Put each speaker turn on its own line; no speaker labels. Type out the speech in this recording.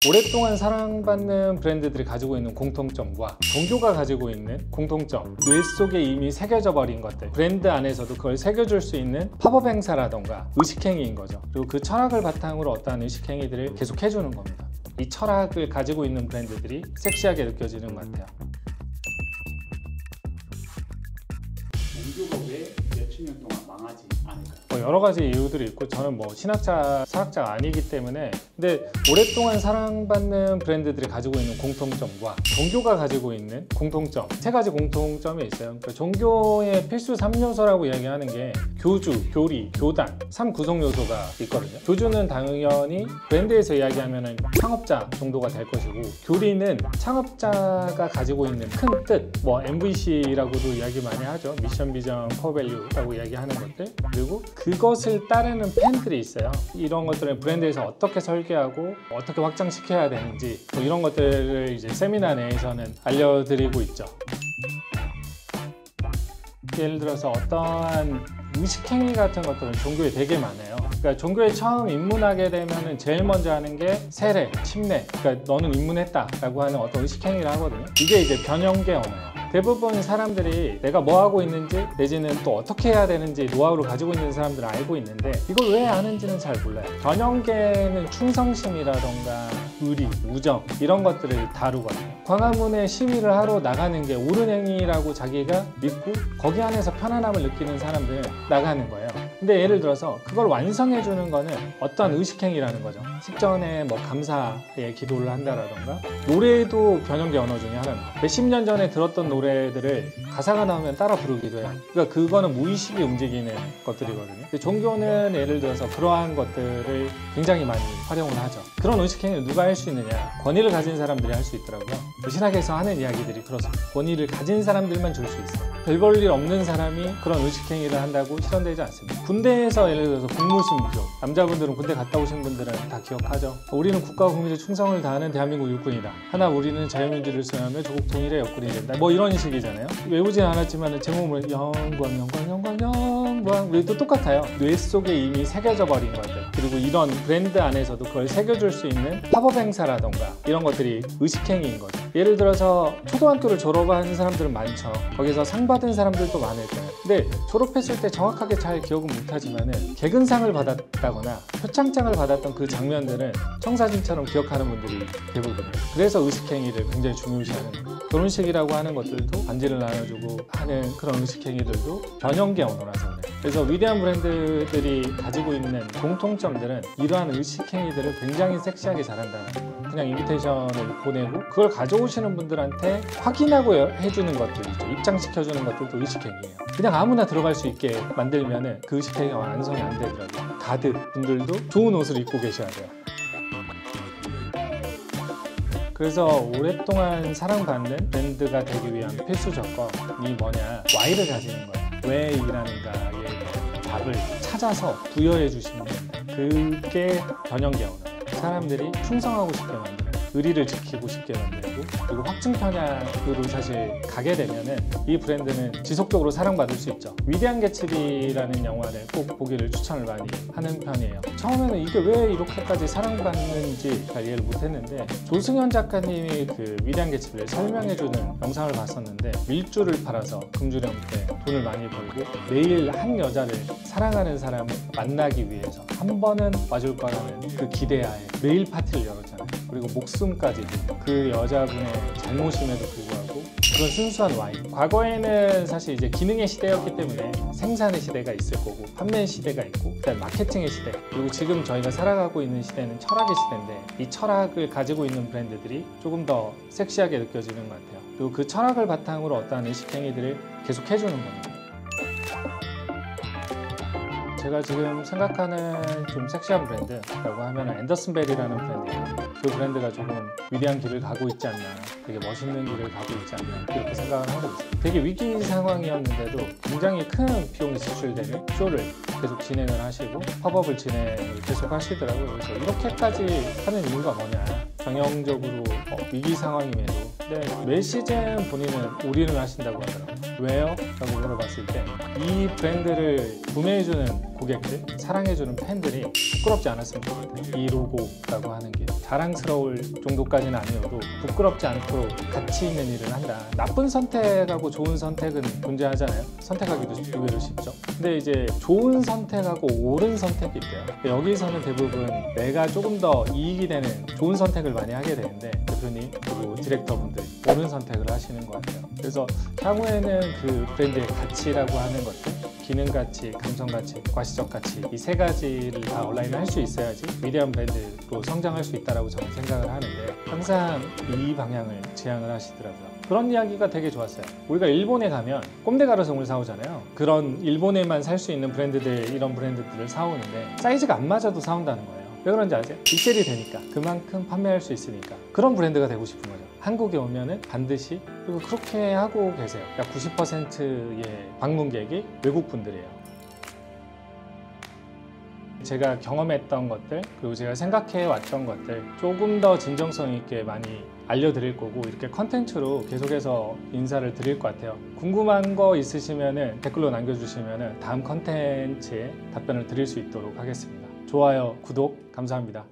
오랫동안 사랑받는 브랜드들이 가지고 있는 공통점과 종교가 가지고 있는 공통점, 뇌 속에 이미 새겨져 버린 것들, 브랜드 안에서도 그걸 새겨줄 수 있는 팝업 행사라던가 의식행위인 거죠. 그리고 그 철학을 바탕으로 어떠한 의식행위들을 계속 해주는 겁니다. 이 철학을 가지고 있는 브랜드들이 섹시하게 느껴지는 것 같아요.
종교가 왜 몇십 년 동안 망하지 않을까요?
여러 가지 이유들이 있고, 저는 신학자, 사학자가 아니기 때문에, 근데 오랫동안 사랑받는 브랜드들이 가지고 있는 공통점과 종교가 가지고 있는 공통점, 세 가지 공통점이 있어요. 그러니까 종교의 필수 3요소라고 이야기하는 게 교주, 교리, 교단 3구성 요소가 있거든요. 교주는 당연히 브랜드에서 이야기하면 창업자 정도가 될 것이고, 교리는 창업자가 가지고 있는 큰 뜻, MVC라고도 이야기 많이 하죠. 미션, 비전, 코어밸류라고 이야기하는 것들, 그리고 그것을 따르는 팬들이 있어요. 이런 것들은 브랜드에서 어떻게 설계하고 어떻게 확장시켜야 되는지, 이런 것들을 이제 세미나 내에서는 알려드리고 있죠. 예를 들어서 어떠한 의식행위 같은 것들은 종교에 되게 많아요. 그러니까 종교에 처음 입문하게 되면은 제일 먼저 하는 게 세례, 침례, 그러니까 너는 입문했다 라고 하는 어떤 의식행위를 하거든요. 이게 이제 변형계 언어예요. 대부분 사람들이 내가 뭐 하고 있는지, 내지는 또 어떻게 해야 되는지 노하우를 가지고 있는 사람들은 알고 있는데, 이걸 왜 아는지는 잘 몰라요. 변형계는 충성심이라던가 의리, 우정 이런 것들을 다루거든요. 광화문에 시위를 하러 나가는 게 옳은 행위라고 자기가 믿고 거기 안에서 편안함을 느끼는 사람들은 나가는 거예요. 근데 예를 들어서 그걸 완성해 주는 거는 어떠한 의식행위라는 거죠. 식전에 감사의 기도를 한다라던가, 노래도 변형계 언어 중에 하나입니다. 몇십 년 전에 들었던 노래들을 가사가 나오면 따라 부르기도 해요. 그러니까 그거는 무의식이 움직이는 것들이거든요. 근데 종교는 예를 들어서 그러한 것들을 굉장히 많이 활용을 하죠. 그런 의식행위를 누가 할 수 있느냐? 권위를 가진 사람들이 할 수 있더라고요. 신학에서 하는 이야기들이 그렇습니다. 권위를 가진 사람들만 줄 수 있어요. 별 볼 일 없는 사람이 그런 의식행위를 한다고 실현되지 않습니다. 군대에서 예를 들어서 국무신조, 남자분들은 군대 갔다 오신 분들은 다 기억하죠. 우리는 국가와 국민의 충성을 다하는 대한민국 육군이다. 하나 우리는 자유민주를 수행하며 조국 통일의 역군이 된다. 이런 식이잖아요. 외우진 않았지만 제목은 영광, 영광, 영광, 영광. 우리도 똑같아요. 뇌 속에 이미 새겨져 버린 것들, 그리고 이런 브랜드 안에서도 그걸 새겨줄 수 있는 팝업 행사라던가 이런 것들이 의식행위인 거죠. 예를 들어서 초등학교를 졸업한 사람들은 많죠. 거기서 상 받은 사람들도 많을 거예요. 근데 졸업했을 때 정확하게 잘 기억은 못하지만은 개근상을 받았다거나 표창장을 받았던 그 장면들은 청사진처럼 기억하는 분들이 대부분이에요. 그래서 의식행위를 굉장히 중요시하는 거예요. 결혼식이라고 하는 것들도 반지를 나눠주고 하는 그런 의식행위들도 변형계 언어라서 그래요. 그래서 위대한 브랜드들이 가지고 있는 공통점들은 이러한 의식행위들을 굉장히 섹시하게 잘한다는 거예요. 그냥 인비테이션을 보내고 그걸 가져오시는 분들한테 확인하고 해주는 것들이죠. 입장시켜주는 것들도 의식행위예요. 그냥 아무나 들어갈 수 있게 만들면은 그 의식행위가 완성이 안 되더라고요. 가드 분들도 좋은 옷을 입고 계셔야 돼요. 그래서 오랫동안 사랑받는 브랜드가 되기 위한 필수 조건이 뭐냐? Y를 가지는 거예요. 왜 일하는가의 답을 찾아서 부여해 주시면 그게 변형계 언어예요. 사람들이 충성하고 싶게 만드는, 의리를 지키고 싶게 만들고, 그리고 확증 편향으로 사실 가게 되면은 이 브랜드는 지속적으로 사랑받을 수 있죠. 위대한 개츠비라는 영화를 꼭 보기를 추천을 많이 하는 편이에요. 처음에는 이게 왜 이렇게까지 사랑받는지 잘 이해를 못했는데, 조승현 작가님이 그 위대한 개츠비를 설명해주는 영상을 봤었는데, 밀주를 팔아서 금주령 때 돈을 많이 벌고 매일 한 여자를 사랑하는 사람을 만나기 위해서 한 번은 와줄 거라는 그 기대하에 매일 파티를 열었잖아요. 그리고 목숨까지 그 여자분의 잘못임에도 불구하고 그런 순수한 Y. 과거에는 사실 이제 기능의 시대였기 때문에 생산의 시대가 있을 거고, 판매 시대가 있고, 그다음에 마케팅의 시대, 그리고 지금 저희가 살아가고 있는 시대는 철학의 시대인데, 이 철학을 가지고 있는 브랜드들이 조금 더 섹시하게 느껴지는 것 같아요. 그리고 그 철학을 바탕으로 어떠한 의식행위들을 계속 해주는 겁니다. 제가 지금 생각하는 좀 섹시한 브랜드라고 하면 앤더슨 벨이라는 브랜드예요. 그 브랜드가 조금 위대한 길을 가고 있지 않나, 되게 멋있는 길을 가고 있지 않나, 이렇게 생각을 하고 있어요. 되게 위기 상황이었는데도 굉장히 큰 비용이 지출되는 쇼를 계속 진행을 하시고 팝업을 진행을 계속 하시더라고요. 그래서 이렇게까지 하는 이유가 뭐냐, 경영적으로 위기 상황임에도. 근데 매 시즌 본인은 올인을 하신다고 하더라고요. 왜요? 라고 물어봤을 때 이 브랜드를 구매해주는 고객들, 사랑해주는 팬들이 부끄럽지 않았으면 좋겠어요. 이 로고라고 하는 게 자랑스러울 정도까지는 아니어도 부끄럽지 않도록 가치 있는 일을 한다. 나쁜 선택하고 좋은 선택은 존재하잖아요. 선택하기도 의외로 쉽죠. 근데 이제 좋은 선택하고 옳은 선택이 있대요. 여기서는 대부분 내가 조금 더 이익이 되는 좋은 선택을 많이 하게 되는데 대표님 그리고 디렉터분들이 옳은 선택을 하시는 것 같아요. 그래서 향후에는 그 브랜드의 가치라고 하는 것들, 기능 가치, 감성 가치, 과시적 가치 이 세 가지를 다 온라인을 할 수 있어야지 위대한 브랜드로 성장할 수 있다고 저는 생각을 하는데 항상 이 방향을 지향을 하시더라고요. 그런 이야기가 되게 좋았어요. 우리가 일본에 가면 꼼데 가르송을 사오잖아요. 그런 일본에만 살 수 있는 브랜드들, 이런 브랜드들을 사오는데 사이즈가 안 맞아도 사온다는 거예요. 왜 그런지 아세요? 리셀이 되니까, 그만큼 판매할 수 있으니까. 그런 브랜드가 되고 싶은 거죠. 한국에 오면은 반드시, 그리고 그렇게 하고 계세요. 약 90%의 방문객이 외국 분들이에요. 제가 경험했던 것들, 그리고 제가 생각해 왔던 것들 조금 더 진정성 있게 많이 알려드릴 거고, 이렇게 컨텐츠로 계속해서 인사를 드릴 것 같아요. 궁금한 거 있으시면 댓글로 남겨주시면 다음 컨텐츠에 답변을 드릴 수 있도록 하겠습니다. 좋아요, 구독 감사합니다.